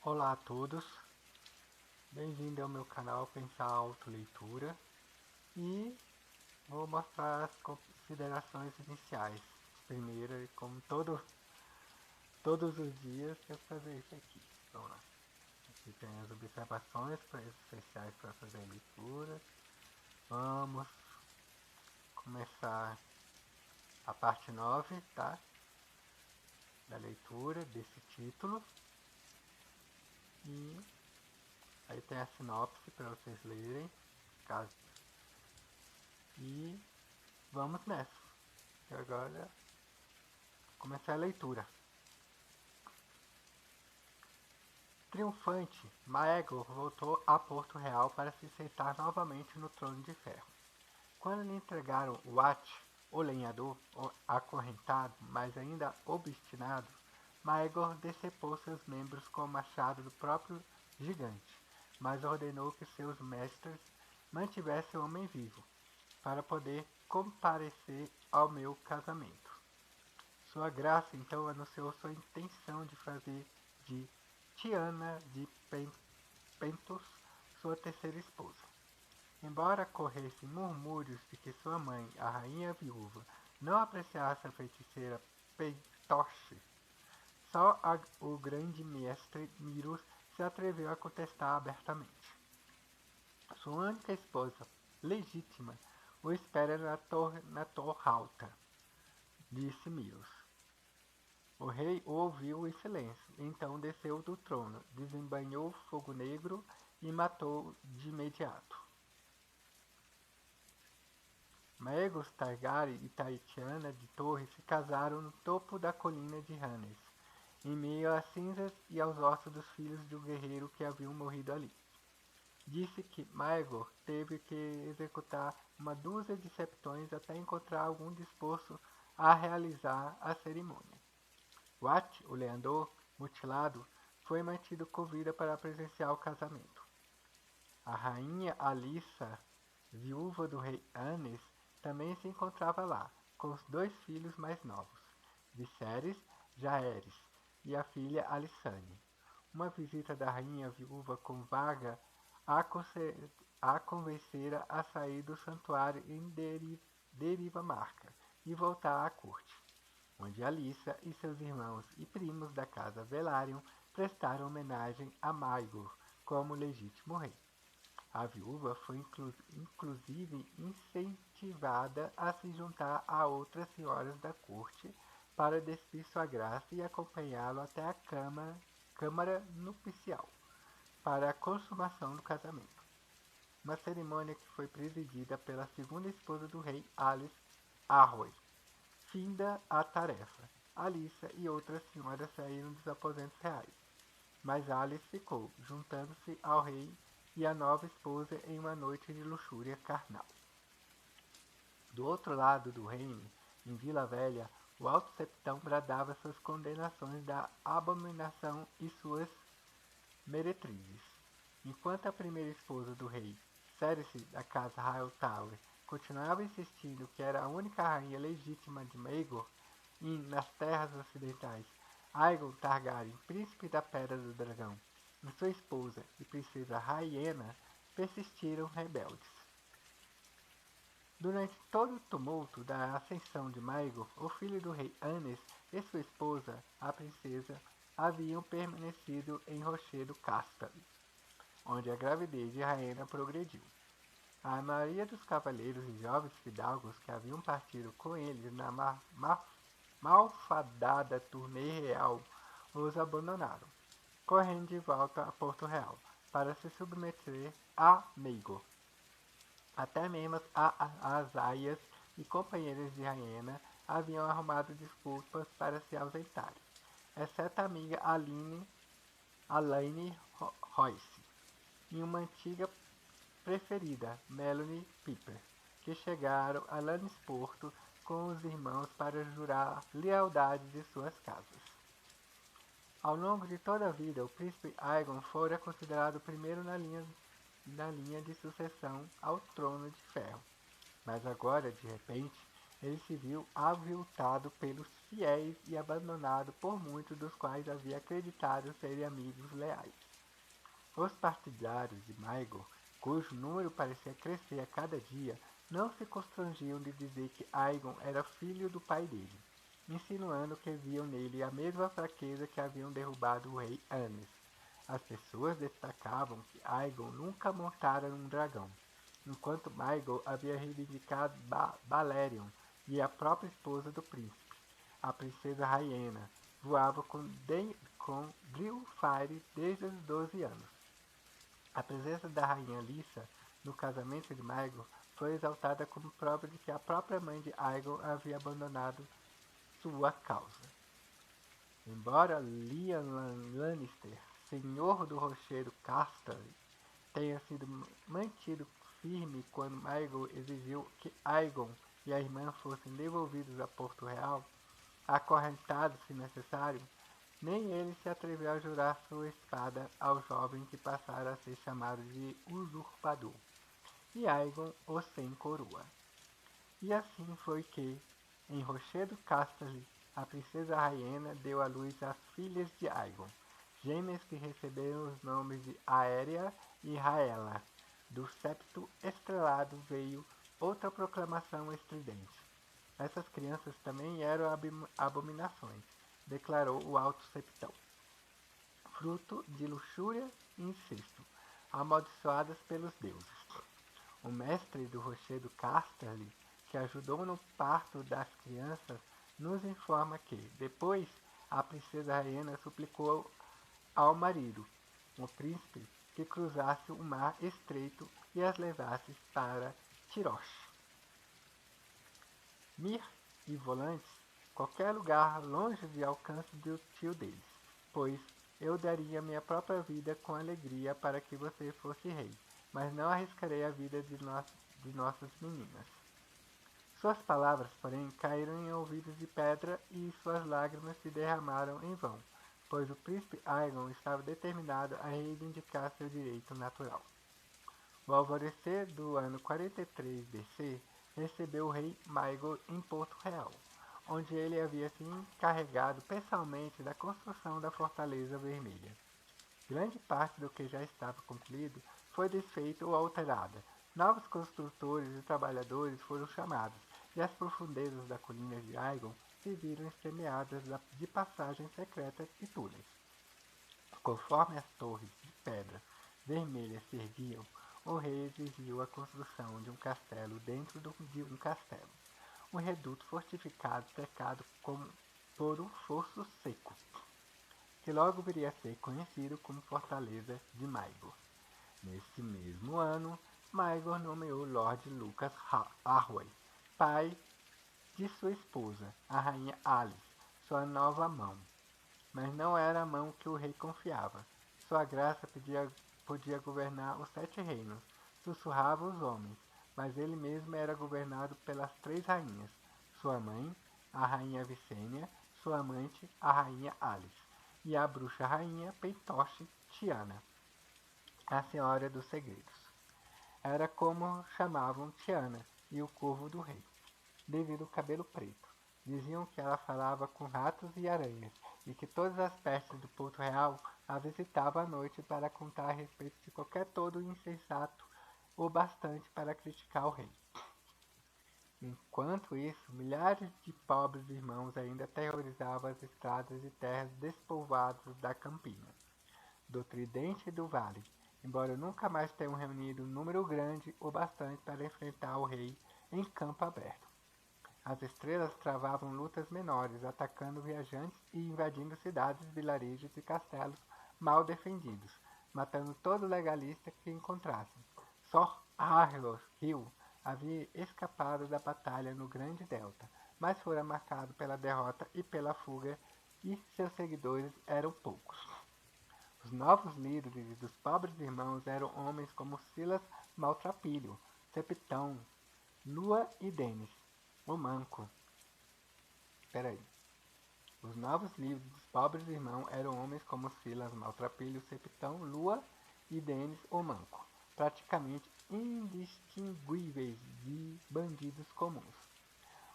Olá a todos, bem-vindo ao meu canal Pensar Autoleitura e vou mostrar as considerações iniciais. Primeiro, como todos os dias, eu vou fazer isso aqui. Vamos lá. Aqui tem as observações especiais para fazer a leitura. Vamos começar a parte 9, tá? Da leitura desse título. E aí tem a sinopse para vocês lerem, caso. E vamos nessa. E agora começar a leitura. Triunfante, Maegor voltou a Porto Real para se sentar novamente no trono de ferro. Quando lhe entregaram Wat, o lenhador, acorrentado, mas ainda obstinado, Maegor decepou seus membros com o machado do próprio gigante, mas ordenou que seus mestres mantivessem o homem vivo, para poder comparecer ao meu casamento. Sua graça então anunciou sua intenção de fazer de Tiana de Pentos sua terceira esposa. Embora corressem murmúrios de que sua mãe, a rainha viúva, não apreciasse a feiticeira Pentoche, só o grande mestre Miros se atreveu a contestar abertamente. Sua única esposa legítima o espera na torre alta, disse Miros. O rei o ouviu em silêncio, então desceu do trono, desembainhou o fogo negro e matou de imediato. Maegos Targaryen e Taitiana de Torre se casaram no topo da colina de Hannes, em meio às cinzas e aos ossos dos filhos do guerreiro que haviam morrido ali. Disse que Maegor teve que executar uma dúzia de septões até encontrar algum disposto a realizar a cerimônia. Wat, o leandor, mutilado, foi mantido com vida para presenciar o casamento. A rainha Alissa, viúva do rei Anes, também se encontrava lá, com os 2 filhos mais novos, Viserys, Jaehaerys e a filha Alysanne. Uma visita da rainha viúva com Vaga a convencera a sair do santuário em Derivamarca e voltar à corte, onde Alissa e seus irmãos e primos da casa Velaryon prestaram homenagem a Maegor como legítimo rei. A viúva foi inclusive incentivada a se juntar a outras senhoras da corte para despir sua graça e acompanhá-lo até a câmara nupcial para a consumação do casamento. Uma cerimônia que foi presidida pela segunda esposa do rei, Alice Arroy. Finda a tarefa, Alissa e outras senhoras saíram dos aposentos reais, mas Alice ficou, juntando-se ao rei e à nova esposa em uma noite de luxúria carnal. Do outro lado do reino, em Vila Velha, o alto septão bradava suas condenações da abominação e suas meretrizes, enquanto a primeira esposa do rei, Cersei da casa Hightower, continuava insistindo que era a única rainha legítima de Maegor e, nas terras ocidentais, Aegon Targaryen, príncipe da Pedra do Dragão, e sua esposa e princesa Rhaena persistiram rebeldes. Durante todo o tumulto da ascensão de Maegor, o filho do rei Aenys e sua esposa, a princesa, haviam permanecido em Rochedo Casterly, onde a gravidez de Rhaena progrediu. A maioria dos cavaleiros e jovens fidalgos que haviam partido com eles na malfadada turnê real os abandonaram, correndo de volta a Porto Real para se submeter a Maegor. Até mesmo as aias e companheiras de Rhaena haviam arrumado desculpas para se ausentarem, exceto a amiga Alaine Royce e uma antiga preferida, Melanie Piper, que chegaram a Lannisport com os irmãos para jurar lealdade de suas casas. Ao longo de toda a vida, o príncipe Aegon fora considerado o primeiro na linha de sucessão ao trono de ferro. Mas agora, de repente, ele se viu aviltado pelos fiéis e abandonado por muitos dos quais havia acreditado serem amigos leais. Os partidários de Maigor, cujo número parecia crescer a cada dia, não se constrangiam de dizer que Aegon era filho do pai dele, insinuando que viam nele a mesma fraqueza que haviam derrubado o rei Aenys. As pessoas destacavam que Aegon nunca montara um dragão, enquanto Maegor havia reivindicado Balerion e a própria esposa do príncipe, a princesa Rhaena, voava com Drillfire desde os 12 anos. A presença da rainha Lysa no casamento de Maegor foi exaltada como prova de que a própria mãe de Aegon havia abandonado sua causa. Embora Lyanna Lannister, senhor do rochedo Casterly, tenha sido mantido firme quando Maegor exigiu que Aegon e a irmã fossem devolvidos a Porto Real, acorrentados se necessário, nem ele se atreveu a jurar sua espada ao jovem que passara a ser chamado de usurpador, e Aegon o sem coroa. E assim foi que, em Rochedo Casterly, a princesa Rhaena deu à luz as filhas de Aegon, gêmeas que receberam os nomes de Aérea e Raela. Do septo estrelado veio outra proclamação estridente. Essas crianças também eram abominações, declarou o alto septão, fruto de luxúria e incesto, amaldiçoadas pelos deuses. O mestre do rochedo Casterly, que ajudou no parto das crianças, nos informa que, depois, a princesa Rhaena suplicou ao marido, o príncipe, que cruzasse o mar estreito e as levasse para Tirosh. Mir e Volantes, qualquer lugar longe de alcance do tio deles, pois eu daria minha própria vida com alegria para que você fosse rei, mas não arriscarei a vida de nossas meninas. Suas palavras, porém, caíram em ouvidos de pedra e suas lágrimas se derramaram em vão, pois o príncipe Aegon estava determinado a reivindicar seu direito natural. O alvorecer do ano 43 BC recebeu o rei Maegor em Porto Real, onde ele havia se encarregado pessoalmente da construção da Fortaleza Vermelha. Grande parte do que já estava concluído foi desfeito ou alterada. Novos construtores e trabalhadores foram chamados, e as profundezas da colina de Aegon se viram estremeadas de passagens secretas e túneis. Conforme as torres de pedra vermelha se erguiam, o rei exigiu a construção de um castelo dentro de um castelo, um reduto fortificado cercado por um fosso seco, que logo viria a ser conhecido como Fortaleza de Maegor. Neste mesmo ano, Maegor nomeou Lord Lucas Arway, pai de sua esposa, a rainha Alice, sua nova mão. Mas não era a mão que o rei confiava. Sua graça podia governar os 7 reinos, sussurrava os homens, mas ele mesmo era governado pelas 3 rainhas, sua mãe, a rainha Visenya, sua amante, a rainha Alice, e a bruxa rainha Pentoche Tiana, a senhora dos segredos. Era como chamavam Tiana e o corvo do rei, devido ao cabelo preto. Diziam que ela falava com ratos e aranhas, e que todas as pestes do Porto Real a visitavam à noite para contar a respeito de qualquer todo insensato o bastante para criticar o rei. Enquanto isso, milhares de pobres irmãos ainda aterrorizavam as estradas e terras despovoadas da Campina, do Tridente e do Vale, embora nunca mais tenham reunido um número grande o bastante para enfrentar o rei em campo aberto. As estrelas travavam lutas menores, atacando viajantes e invadindo cidades, vilarejos e castelos mal defendidos, matando todo legalista que encontrassem. Só Arthur Hill havia escapado da batalha no Grande Delta, mas fora marcado pela derrota e pela fuga, e seus seguidores eram poucos. Os novos líderes dos pobres irmãos eram homens como Silas Maltrapilho, Septão, Lua e Denis, o Manco. Os novos líderes dos pobres irmãos eram homens como Silas Maltrapilho, Septão, Lua e Denis, o Manco, praticamente indistinguíveis de bandidos comuns.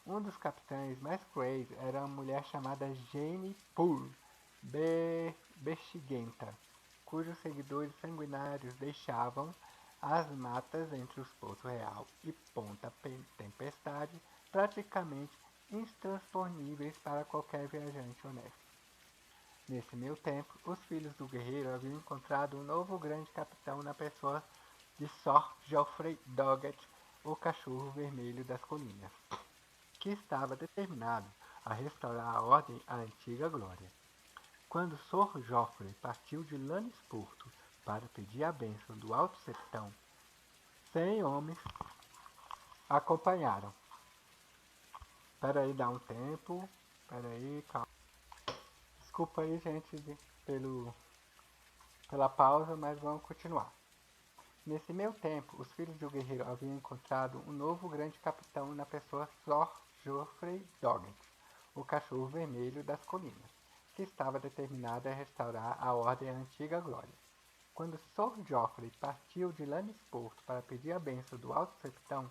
Um dos capitães mais cruéis era uma mulher chamada Jane Pur Bexiguenta, cujos seguidores sanguinários deixavam as matas entre os Porto Real e Ponta Tempestade praticamente intransponíveis para qualquer viajante honesto. Nesse meio tempo, os filhos do guerreiro haviam encontrado um novo grande capitão na pessoa de Sir Geoffrey Doggett, o cachorro vermelho das colinas, que estava determinado a restaurar a ordem à antiga glória. Quando Sir Geoffrey partiu de Lannisport para pedir a bênção do Alto Septão, 100 homens acompanharam. Peraí, dá um tempo. Peraí, calma. Desculpa aí, gente, pela pausa, mas vamos continuar. Nesse meio tempo, os filhos do guerreiro haviam encontrado um novo grande capitão na pessoa Sir Geoffrey Doggett, o cachorro vermelho das colinas, que estava determinado a restaurar a ordem à antiga glória. Quando Sir Geoffrey partiu de Lannisport para pedir a bênção do Alto Septão,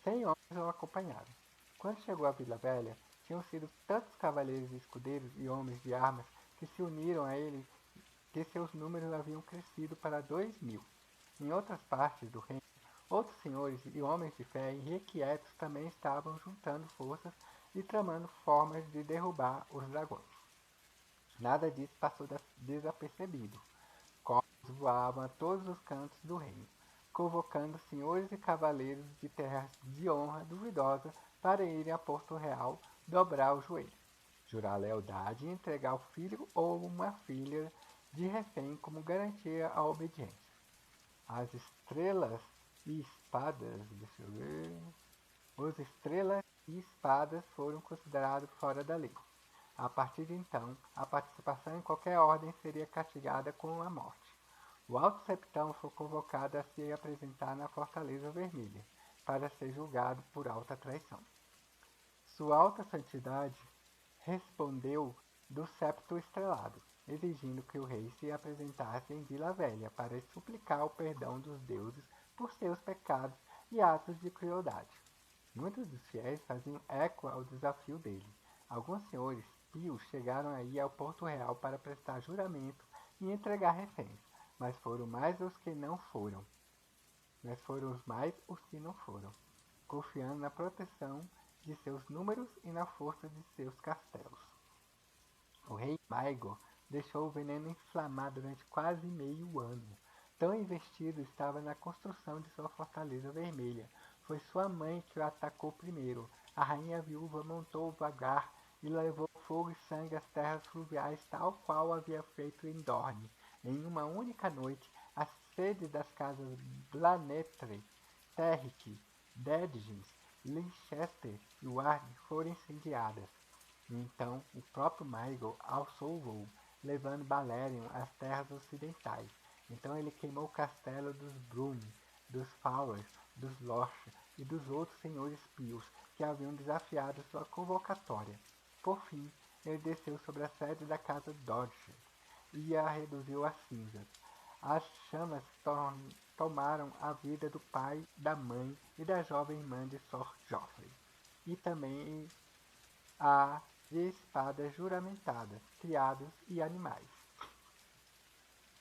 100 homens o acompanharam. Quando chegou à Vila Velha, tinham sido tantos cavaleiros, escudeiros e homens de armas que se uniram a ele que seus números haviam crescido para 2.000. Em outras partes do reino, outros senhores e homens de fé irrequietos também estavam juntando forças e tramando formas de derrubar os dragões. Nada disso passou desapercebido. Corvos voavam a todos os cantos do reino, convocando senhores e cavaleiros de terras de honra duvidosa para irem a Porto Real dobrar o joelho, jurar lealdade e entregar o filho ou uma filha de refém como garantia à obediência. As estrelas e espadas, deixa eu ver. Os estrelas e espadas foram considerados fora da lei. A partir de então, a participação em qualquer ordem seria castigada com a morte. O Alto Septão foi convocado a se apresentar na Fortaleza Vermelha, para ser julgado por alta traição. Sua Alta Santidade respondeu do septo estrelado, exigindo que o rei se apresentasse em Vila Velha para suplicar o perdão dos deuses por seus pecados e atos de crueldade. Muitos dos fiéis faziam eco ao desafio dele. Alguns senhores pios chegaram aí ao Porto Real para prestar juramento e entregar reféns, mas foram mais os que não foram. Confiando na proteção de seus números e na força de seus castelos. O rei Maegor deixou o veneno inflamar durante quase meio ano. Tão investido estava na construção de sua fortaleza vermelha. Foi sua mãe que o atacou primeiro. A rainha viúva montou vagar e levou fogo e sangue às terras fluviais, tal qual havia feito em Dorne. Em uma única noite, as sedes das casas Blanetre, Terrick, Dedgens, Linchester e Ward foram incendiadas. Então o próprio Maegor alçou o voo, levando Balerion às terras ocidentais. Então ele queimou o castelo dos Brune, dos Fowers, dos Lorcha e dos outros senhores pios que haviam desafiado sua convocatória. Por fim, ele desceu sobre a sede da casa Dodge e a reduziu a cinzas. As chamas tomaram a vida do pai, da mãe e da jovem irmã de Sir Geoffrey, e também a de espadas juramentadas, criados e animais.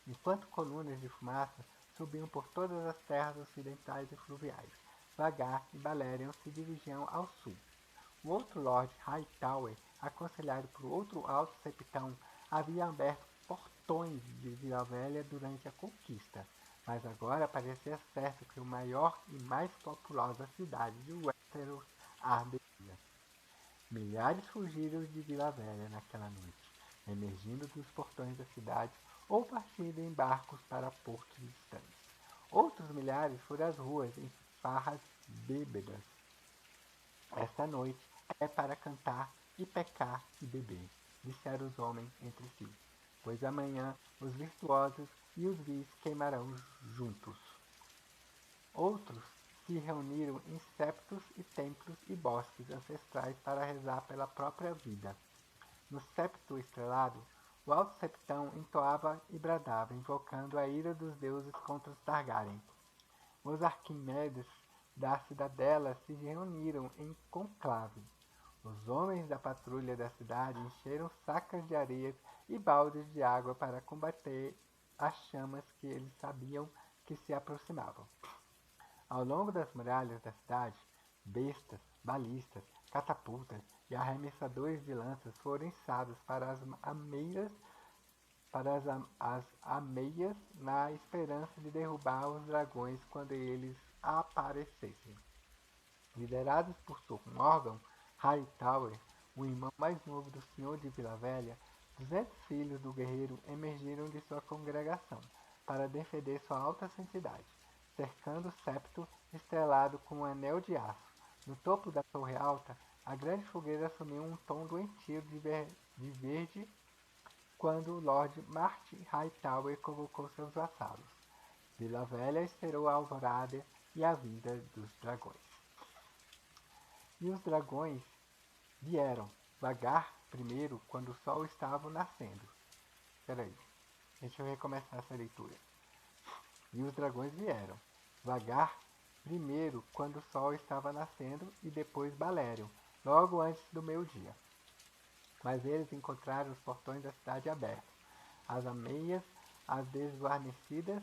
Enquanto colunas de fumaça subiam por todas as terras ocidentais e fluviais, Vagar e Balerion se dirigiam ao sul. O outro Lord Hightower, aconselhado por outro Alto Septão, havia aberto portões de Vila Velha durante a conquista, mas agora parecia certo que o maior e mais populosa cidade de Westeros arderia. Milhares fugiram de Vila Velha naquela noite, emergindo dos portões da cidade ou partindo em barcos para portos distantes. Outros milhares foram às ruas em farras bêbadas. Esta noite é para cantar e pecar e beber, disseram os homens entre si, pois amanhã os virtuosos e os vis queimarão juntos. Outros se reuniram em septos e templos e bosques ancestrais para rezar pela própria vida. No septo estrelado, o Alto Septão entoava e bradava, invocando a ira dos deuses contra os Targaryen. Os Arquimedes da cidadela se reuniram em conclave. Os homens da patrulha da cidade encheram sacas de areia e baldes de água para combater as chamas que eles sabiam que se aproximavam. Ao longo das muralhas da cidade, bestas, balistas, catapultas e arremessadores de lanças foram içados para as ameias na esperança de derrubar os dragões quando eles aparecessem. Liderados por Sr. Morgan Hightower, o irmão mais novo do Senhor de Vila Velha, 200 filhos do guerreiro emergiram de sua congregação para defender sua alta santidade, cercando o septo estrelado com um anel de aço. No topo da torre alta, a grande fogueira assumiu um tom doentio de verde quando Lord Martin Hightower convocou seus vassalos. Vila Velha esperou a alvorada e a vinda dos dragões. E os dragões vieram vagar primeiro quando o sol estava nascendo. Peraí, deixa eu recomeçar essa leitura. E os dragões vieram vagar primeiro quando o sol estava nascendo e depois Balerion, logo antes do meio-dia. Mas eles encontraram os portões da cidade abertos, as ameias, as desguarnecidas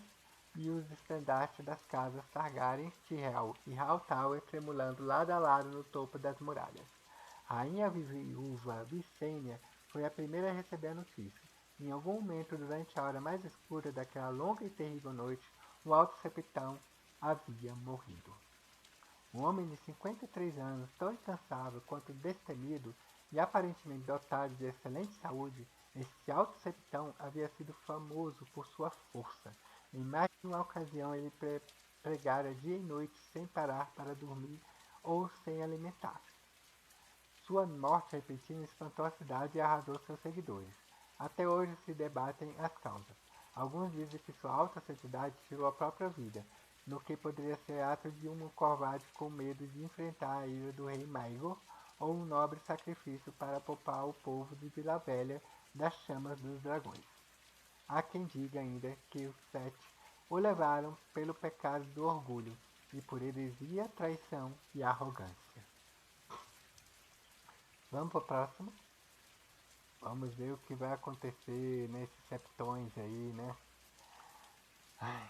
e os estandartes das casas Targaryen, Tyrell e Hightower tremulando lado a lado no topo das muralhas. A rainha viúva Visenya foi a primeira a receber a notícia. Em algum momento durante a hora mais escura daquela longa e terrível noite, o alto septão havia morrido. Um homem de 53 anos, tão incansável quanto destemido e aparentemente dotado de excelente saúde, esse alto septão havia sido famoso por sua força. Em mais de uma ocasião ele pregara dia e noite sem parar para dormir ou sem alimentar-se. Sua morte repentina espantou a cidade e arrasou seus seguidores. Até hoje se debatem as causas. Alguns dizem que sua alta santidade tirou a própria vida, no que poderia ser ato de um covarde com medo de enfrentar a ira do rei Maegor, ou um nobre sacrifício para poupar o povo de Vila Velha das chamas dos dragões. Há quem diga ainda que os 7 o levaram pelo pecado do orgulho e por heresia, traição e arrogância. Vamos para o próximo? Vamos ver o que vai acontecer nesses septões aí, né? Ai,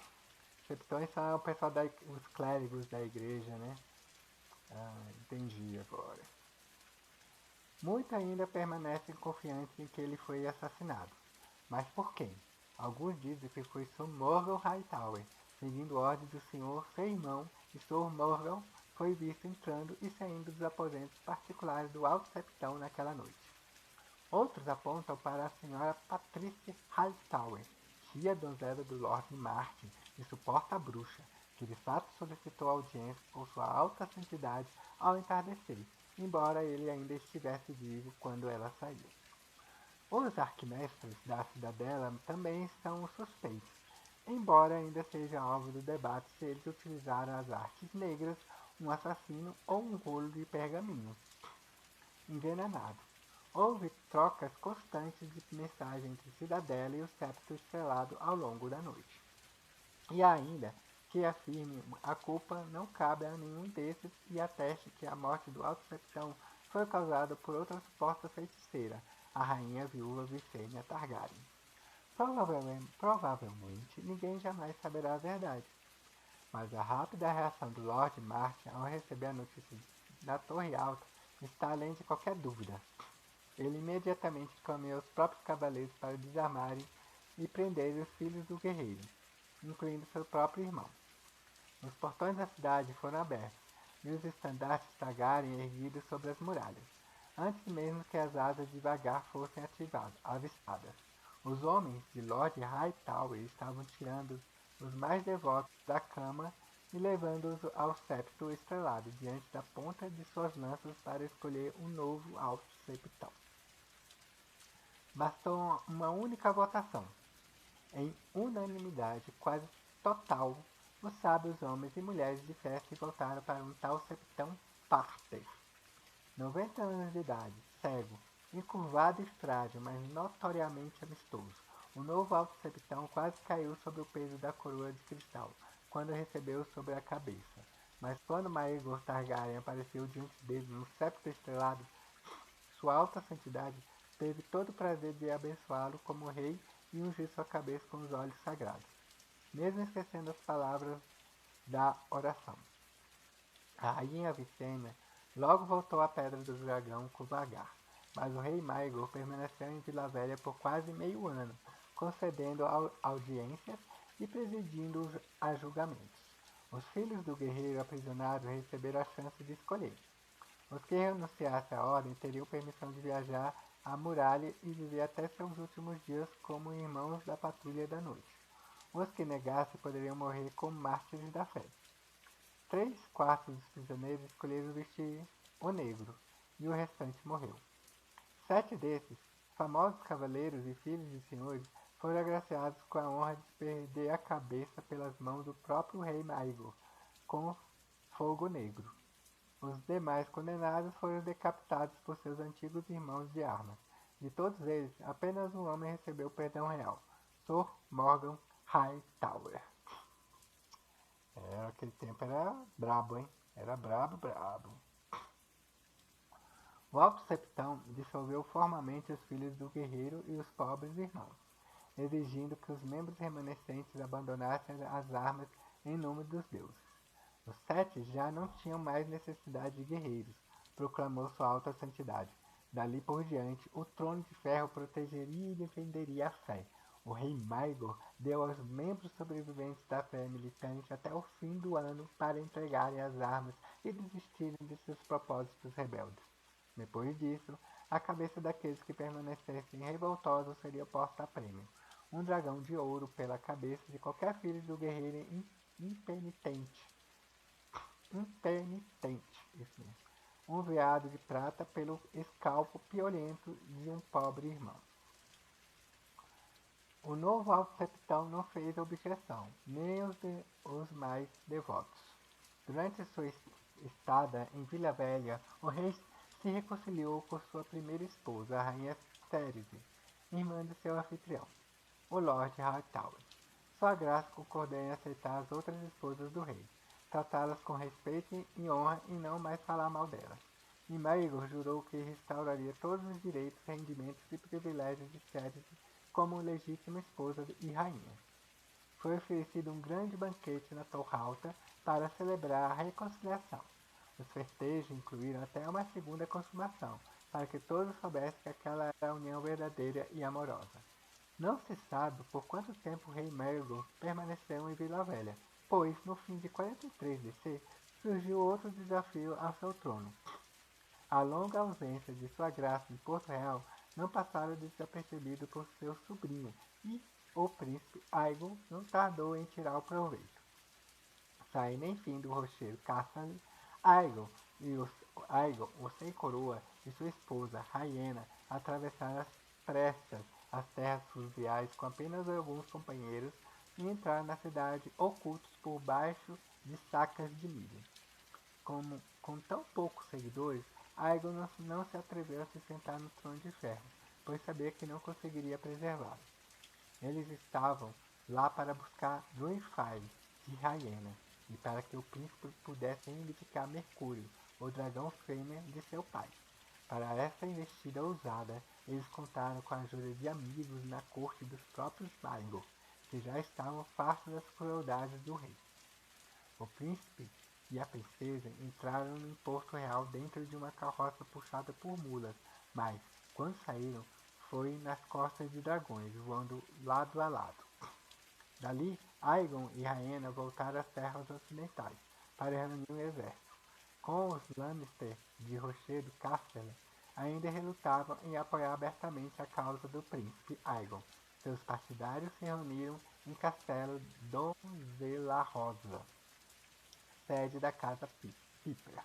septões são o pessoal os clérigos da igreja, né? Entendi agora. Muitos ainda permanecem confiantes em que ele foi assassinado. Mas por quem? Alguns dizem que foi Sr. Morgan Hightower, seguindo ordem do senhor seu irmão, e Sr. Morgan foi visto entrando e saindo dos aposentos particulares do Alto Septão naquela noite. Outros apontam para a senhora Patricia Hightower, tia donzela do Lord Martin e suporta bruxa, que de fato solicitou audiência por sua alta santidade ao entardecer, embora ele ainda estivesse vivo quando ela saiu. Os arquimestres da cidadela também são suspeitos, embora ainda seja alvo do debate se eles utilizaram as artes negras, um assassino ou um rolo de pergaminho envenenado. Houve trocas constantes de mensagens entre Cidadela e o Septo Estrelado ao longo da noite. E ainda que afirme a culpa não cabe a nenhum desses e ateste que a morte do Alto Septão foi causada por outra suposta feiticeira, a rainha viúva Visenya Targaryen. Provavelmente ninguém jamais saberá a verdade. Mas a rápida reação do Lord Martin ao receber a notícia da Torre Alta está além de qualquer dúvida. Ele imediatamente encaminhou os próprios cavaleiros para desarmarem e prenderem os filhos do guerreiro, incluindo seu próprio irmão. Os portões da cidade foram abertos e os estandartes Targaryen erguidos sobre as muralhas, antes mesmo que as asas de vagar fossem avistadas. Os homens de Lord Hightower estavam tirando os mais devotos da cama e levando-os ao septo estrelado diante da ponta de suas lanças para escolher um novo alto septão. Bastou uma única votação. Em unanimidade quase total, os sábios homens e mulheres de fé se voltaram para um tal septão Parter. 90 anos de idade, cego, encurvado e frágil, mas notoriamente amistoso, o novo alto septão quase caiu sob o peso da coroa de cristal, quando recebeu sobre a cabeça. Mas quando Maegor Targaryen apareceu diante dele no septo estrelado, sua alta santidade teve todo o prazer de abençoá-lo como rei e ungir sua cabeça com os óleos sagrados, mesmo esquecendo as palavras da oração. A rainha Vicênia logo voltou à Pedra do Dragão com Vagar, mas o rei Maegor permaneceu em Vila Velha por quase meio ano, concedendo audiências e presidindo a julgamentos. Os filhos do guerreiro aprisionado receberam a chance de escolher. Os que renunciassem à ordem teriam permissão de viajar à muralha e viver até seus últimos dias como irmãos da patrulha da noite. Os que negassem poderiam morrer como mártires da fé. 3/4 dos prisioneiros escolheram vestir o negro, e o restante morreu. 7 desses, famosos cavaleiros e filhos de senhores, foram agraciados com a honra de perder a cabeça pelas mãos do próprio rei Maegor, com fogo negro. Os demais condenados foram decapitados por seus antigos irmãos de armas. De todos eles, apenas um homem recebeu perdão real, Sir Morgan Hightower. Aquele tempo era brabo, hein? Era brabo. O Alto Septão dissolveu formalmente os filhos do guerreiro e os pobres irmãos, exigindo que os membros remanescentes abandonassem as armas em nome dos deuses. Os 7 já não tinham mais necessidade de guerreiros, proclamou sua alta santidade. Dali por diante, o trono de ferro protegeria e defenderia a fé. O rei Maegor deu aos membros sobreviventes da fé militante até o fim do ano para entregarem as armas e desistirem de seus propósitos rebeldes. Depois disso, a cabeça daqueles que permanecessem revoltosos seria posta a prêmio. Um dragão de ouro pela cabeça de qualquer filho do guerreiro impenitente. Isso mesmo. Um veado de prata pelo escalpo piolento de um pobre irmão. O novo Alto Septão não fez objeção, nem os mais devotos. Durante sua estada em Vila Velha, o rei se reconciliou com sua primeira esposa, a rainha Cérese, irmã de seu anfitrião, o Lord Hightower. Sua graça concordou em aceitar as outras esposas do rei, tratá-las com respeito e honra e não mais falar mal delas. E Maegor jurou que restauraria todos os direitos, rendimentos e privilégios de Cérese como legítima esposa e rainha. Foi oferecido um grande banquete na Torre Alta para celebrar a reconciliação. Os festejos incluíram até uma segunda consumação, para que todos soubessem que aquela era a união verdadeira e amorosa. Não se sabe por quanto tempo o rei Maegor permaneceu em Vila Velha, pois, no fim de 43 DC, surgiu outro desafio ao seu trono. A longa ausência de sua graça em Porto Real não passara desapercebido por seu sobrinho, e o príncipe Aegon não tardou em tirar o proveito. Saindo enfim do rochedo Casterly, Aegon, o sem coroa, e sua esposa, Rhaena, atravessaram às pressas as terras fluviais com apenas alguns companheiros e entraram na cidade ocultos por baixo de sacas de milho. Com tão poucos seguidores, Aegon não se atreveu a se sentar no trono de ferro, pois sabia que não conseguiria preservá-lo. Eles estavam lá para buscar Druidfire de Rhaena, e para que o príncipe pudesse reivindicar Mercúrio, o dragão fêmea de seu pai. Para essa investida ousada, eles contaram com a ajuda de amigos na corte dos próprios Maegor, que já estavam fartos das crueldades do rei. O príncipe e a princesa entraram em Porto Real dentro de uma carroça puxada por mulas, mas, quando saíram, foi nas costas de dragões, voando lado a lado. Dali, Aegon e Rhaena voltaram às terras ocidentais, para reunir um exército. Com os Lannister de Rochedo Casterly, ainda relutavam em apoiar abertamente a causa do príncipe Aegon. Seus partidários se reuniram em Castelo Donzellarosa, sede da casa Piper.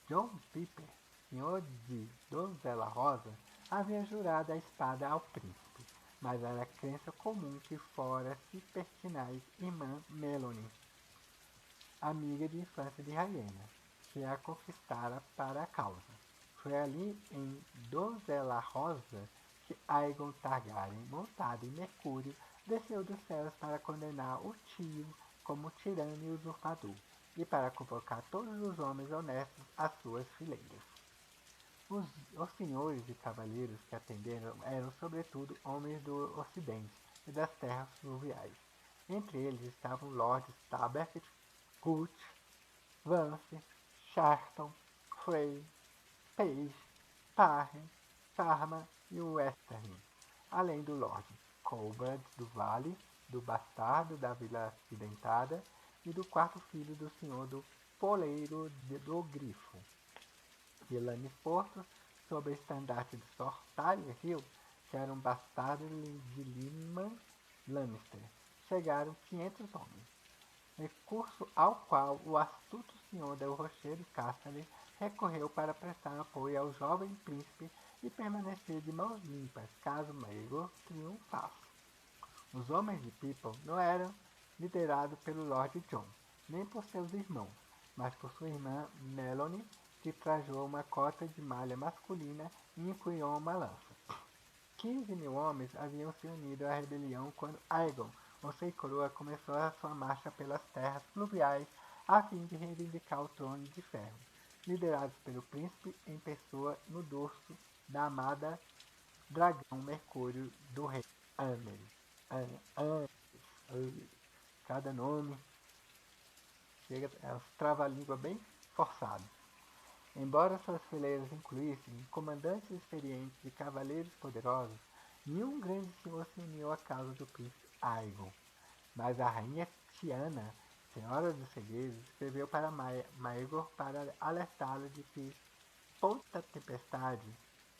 John Piper, senhor de Donzellarosa, havia jurado a espada ao príncipe, mas era crença comum que fora Cipertinais irmã Melone, amiga de infância de Rhaena, que a conquistara para a causa. Foi ali em Donzellarosa que Aegon Targaryen, montado em Mercúrio, desceu dos céus para condenar o tio como tirano e usurpador, e para convocar todos os homens honestos às suas fileiras. Os, os senhores e cavaleiros que atenderam eram sobretudo homens do ocidente e das terras fluviais. Entre eles estavam Lords Tabert, Gut, Vance, Sharton, Frey, Page, Parren, Sarma e Westerling, além do Lord Colbert do Vale, do bastardo da Vila Acidentada e do quarto filho do senhor do Poleiro do Grifo. De Lannisport, sob o estandarte de Sir Tyler Hill, que era um bastardo de Lyman Lannister, chegaram 500 homens, recurso ao qual o astuto senhor del Rochedo Casterly recorreu para prestar apoio ao jovem príncipe e permanecer de mãos limpas caso Maegor triunfasse. Os homens de People não eram liderados pelo Lord John, nem por seus irmãos, mas por sua irmã Melanie, que trajou uma cota de malha masculina e empunhou uma lança. 15.000 homens haviam se unido à rebelião quando Aegon, o Rei Coroa, começou a sua marcha pelas terras fluviais a fim de reivindicar o trono de ferro, liderados pelo príncipe em pessoa no dorso da amada dragão Mercúrio do rei Aerys. Cada nome chega a trava-língua bem forçado. Embora suas fileiras incluíssem comandantes experientes e cavaleiros poderosos, nenhum grande senhor se uniu à causa do príncipe Aegon. Mas a rainha Tiana, senhora dos segredos, escreveu para Maegor para alertá-lo de que Ponta Tempestade,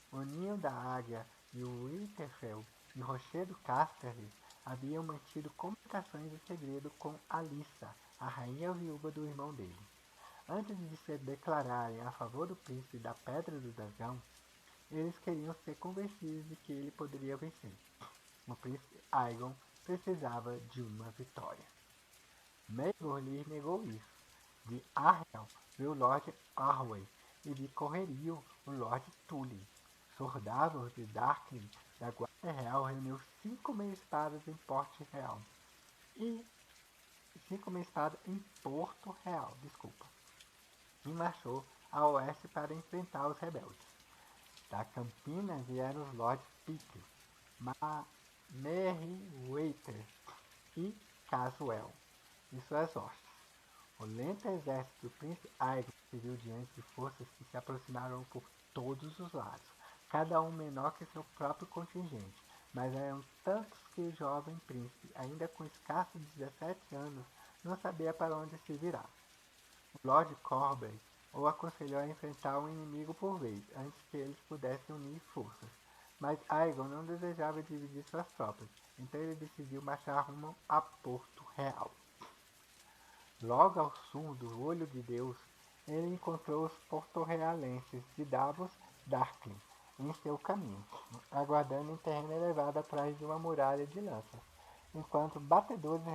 o Ninho da Águia e o Winterfell e Rochedo Casterly haviam mantido comunicações de segredo com Alyssa, a rainha viúva do irmão dele. Antes de se declararem a favor do príncipe da Pedra do Dragão, eles queriam ser convencidos de que ele poderia vencer. O príncipe Aegon precisava de uma vitória. Maegor lhe negou isso. De Arrel veio o Lord Arway e de Correrio o Lord Tully. Sir Davos de Darkling, da Guarda Real, reuniu 5 meia-espadas em Porto Real. E 5 meia-espadas em Porto Real, e marchou a oeste para enfrentar os rebeldes. Da Campina vieram os Lords Pickle, Merryweather e Caswell e suas hostes. O lento exército do príncipe Aegon se viu diante de forças que se aproximaram por todos os lados, cada um menor que seu próprio contingente, mas eram tantos que o jovem príncipe, ainda com escassos 17 anos, não sabia para onde se virar. O Lord Corbett o aconselhou a enfrentar um inimigo por vez, antes que eles pudessem unir forças. Mas Aegon não desejava dividir suas tropas, então ele decidiu marchar rumo a Porto Real. Logo ao sul do Olho de Deus, ele encontrou os porto-realenses de Davos Darkling em seu caminho, aguardando em terreno elevado atrás de uma muralha de lanças, enquanto batedores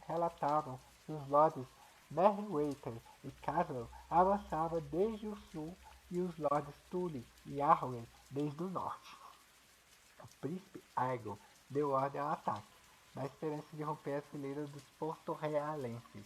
relatavam que os lords Merryweather e Caswell avançavam desde o sul e os lords Tully e Arwen desde o norte. O príncipe Aegon deu ordem ao ataque, na esperança de romper as fileiras dos porto-realenses,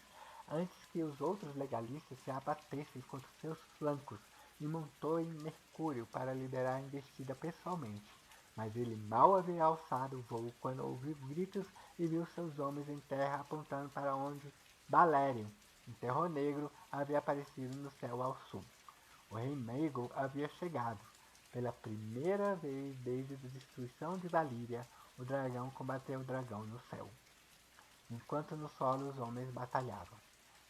antes que os outros legalistas se abatessem contra seus flancos, e montou em Mercúrio para liderar a investida pessoalmente. Mas ele mal havia alçado o voo quando ouviu gritos e viu seus homens em terra apontando para onde Balerion, em terror negro, havia aparecido no céu ao sul. O rei Maegor havia chegado. Pela primeira vez desde a destruição de Valíria, o dragão combateu o dragão no céu, enquanto no solo os homens batalhavam.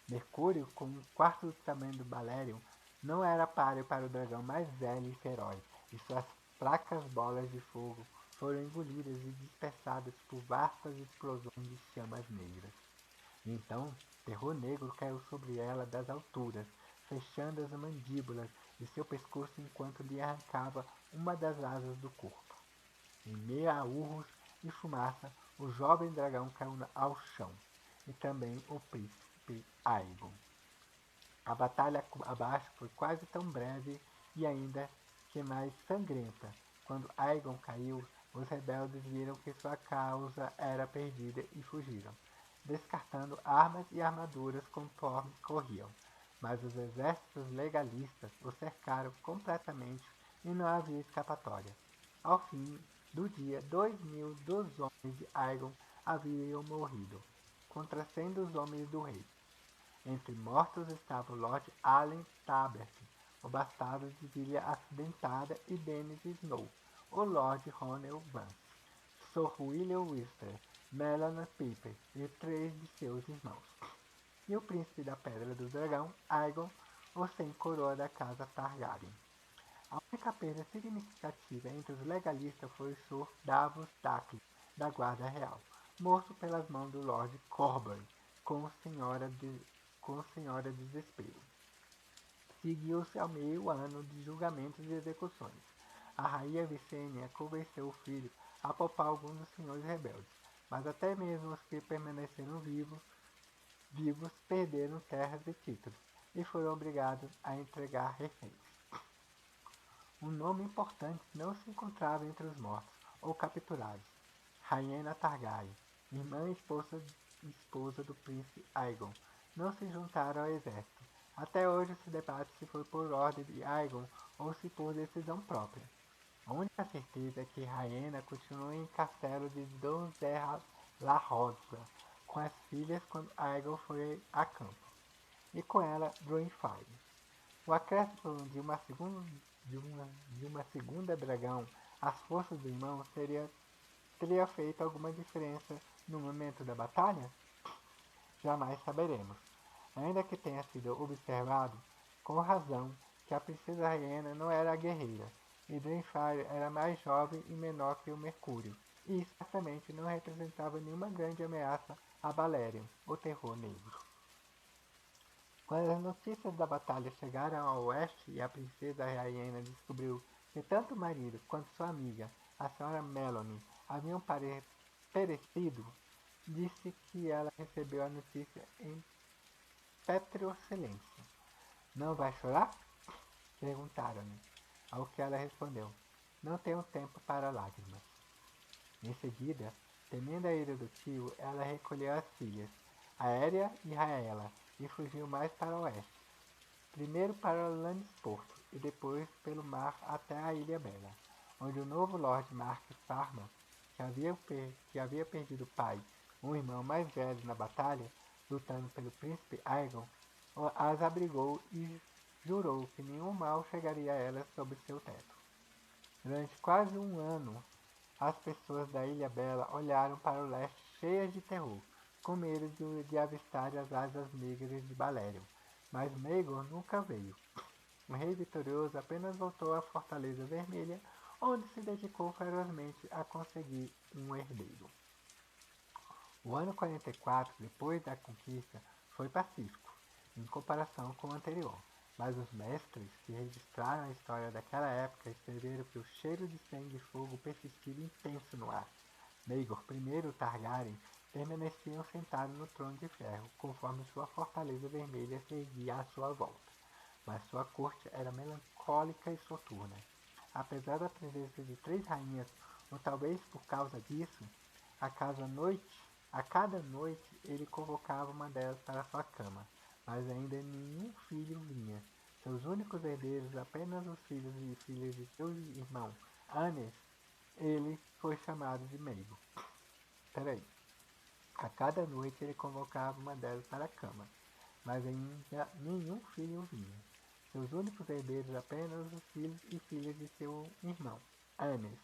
Mercúrio, com um quarto do tamanho do Balerion, não era páreo para o dragão mais velho e feroz, e suas fracas bolas de fogo foram engolidas e dispersadas por vastas explosões de chamas negras. E então, terror negro caiu sobre ela das alturas, fechando as mandíbulas de seu pescoço enquanto lhe arrancava uma das asas do corpo. Em meio a urros e fumaça, o jovem dragão caiu ao chão, e também o príncipe Aegon. A batalha abaixo foi quase tão breve e ainda que mais sangrenta. Quando Aegon caiu, os rebeldes viram que sua causa era perdida e fugiram, descartando armas e armaduras conforme corriam. Mas os exércitos legalistas o cercaram completamente e não havia escapatória. Ao fim do dia, 2.000 dos homens de Aegon haviam morrido, contra 100 dos homens do rei. Entre mortos estavam Lord Allen Tabert, o bastardo de Vilha Acidentada, e Dennis Snow, o Lord Ronel Vance, Sir William Wister, Melanie Piper e 3 de seus irmãos, e o príncipe da Pedra do Dragão, Aegon, o sem-coroa da casa Targaryen. A única perda significativa entre os legalistas foi o Sr. Davos Dacley, da Guarda Real, morto pelas mãos do Lord Corban, com Senhora Desespero. Seguiu-se ao meio ano de julgamentos e execuções. A rainha Vicênia convenceu o filho a poupar alguns dos senhores rebeldes, mas até mesmo os que permaneceram vivos perderam terras e títulos, e foram obrigados a entregar reféns. Um nome importante não se encontrava entre os mortos ou capturados. Rhaena Targaryen, irmã e esposa do príncipe Aegon, não se juntaram ao exército. Até hoje se debate se foi por ordem de Aegon ou se por decisão própria. A única certeza é que Rhaena continuou em Castelo de Donzella La Rosa com as filhas quando Aegon foi a campo, e com ela Draenfire. O acréscimo de uma segunda dragão às forças do irmão teria feito alguma diferença no momento da batalha? Jamais saberemos, ainda que tenha sido observado, com razão, que a princesa Rhaena não era guerreira, e Draenfire era mais jovem e menor que o Mercúrio, e certamente não representava nenhuma grande ameaça a Balerion, o terror negro. Quando as notícias da batalha chegaram ao oeste e a princesa Rhaena descobriu que tanto o marido quanto sua amiga, a senhora Melanie, haviam perecido, disse que ela recebeu a notícia em pétreo silêncio. Não vai chorar? Perguntaram-lhe, ao que ela respondeu, não tenho tempo para lágrimas. Em seguida, temendo a ira do tio, ela recolheu as filhas, Aérea e Raela, e fugiu mais para o oeste, primeiro para Lannisport e depois pelo mar até a Ilha Bela, onde o novo Lord Mark Farman, que havia perdido o pai, um irmão mais velho na batalha, lutando pelo príncipe Aegon, as abrigou e jurou que nenhum mal chegaria a elas sob seu teto. Durante quase um ano, as pessoas da Ilha Bela olharam para o leste cheias de terror, com medo de avistar as asas negras de Balerion, mas Maegor nunca veio. O rei vitorioso apenas voltou à Fortaleza Vermelha, onde se dedicou ferozmente a conseguir um herdeiro. O ano 44, depois da conquista, foi pacífico, em comparação com o anterior, mas os mestres que registraram a história daquela época escreveram que o cheiro de sangue e fogo persistia intenso no ar. Maegor I Targaryen permaneciam sentado no trono de ferro, conforme sua fortaleza vermelha se erguia à sua volta. Mas sua corte era melancólica e soturna. Apesar da presença de 3 rainhas, ou talvez por causa disso, a cada noite ele convocava uma delas para sua cama, mas ainda nenhum filho vinha. Seus únicos herdeiros, apenas os filhos e filhas de seu irmão, Aenys, ele foi chamado de Maegor. A cada noite ele convocava uma delas para a cama, mas ainda nenhum filho vinha. Seus únicos herdeiros apenas os filhos e filhas de seu irmão, Aenys.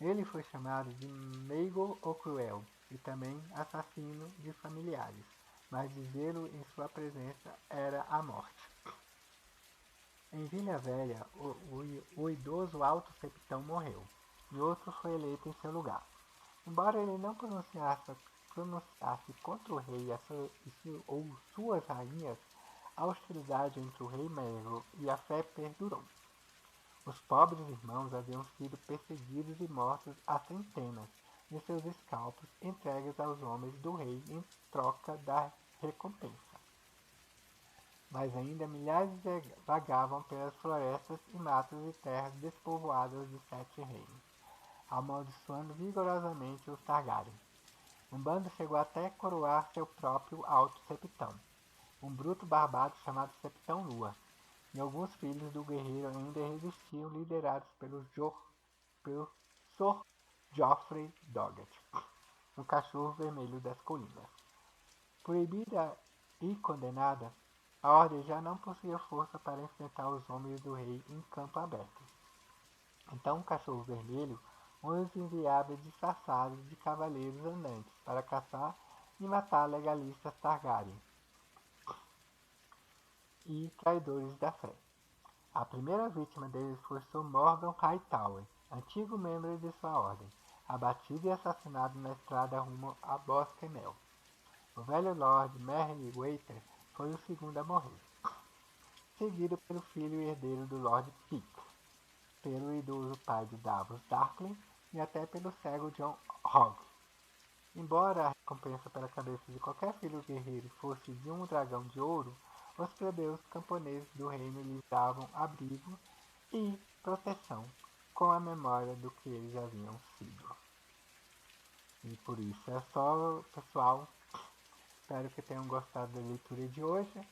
Ele foi chamado de Maegor o Cruel e também assassino de familiares, mas dizê-lo em sua presença era a morte. Em Vilha Velha, o idoso Alto Septão morreu, e outro foi eleito em seu lugar. Embora ele não pronunciasse contra o rei ou suas rainhas, a hostilidade entre o rei Maegor e a fé perdurou. Os pobres irmãos haviam sido perseguidos e mortos a centenas, e seus escalpos entregues aos homens do rei em troca da recompensa. Mas ainda milhares vagavam pelas florestas e matas e terras despovoadas dos 7 reinos, amaldiçoando vigorosamente os Targaryen. Um bando chegou até coroar seu próprio Alto Septão, um bruto barbado chamado Septão Lua. e alguns filhos do guerreiro ainda resistiam, liderados pelo Sr. Geoffrey Doggett, o cachorro vermelho das colinas. Proibida e condenada, a ordem já não possuía força para enfrentar os homens do rei em campo aberto. Então o cachorro vermelho os enviava disfarçados de cavaleiros andantes para caçar e matar legalistas Targaryen e traidores da fé. A primeira vítima deles foi Sir Morgan Hightower, antigo membro de sua ordem, abatido e assassinado na estrada rumo a Bosque Mel. O velho Lord Merryweather foi o segundo a morrer, seguido pelo filho e herdeiro do Lord Pitt, pelo idoso pai de Davos Darkling e até pelo cego John Hogg. Embora a recompensa pela cabeça de qualquer filho guerreiro fosse de um dragão de ouro, os plebeus camponeses do reino lhes davam abrigo e proteção com a memória do que eles haviam sido. E por isso é só, pessoal. Espero que tenham gostado da leitura de hoje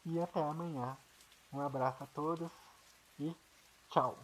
e até amanhã. Um abraço a todos e tchau!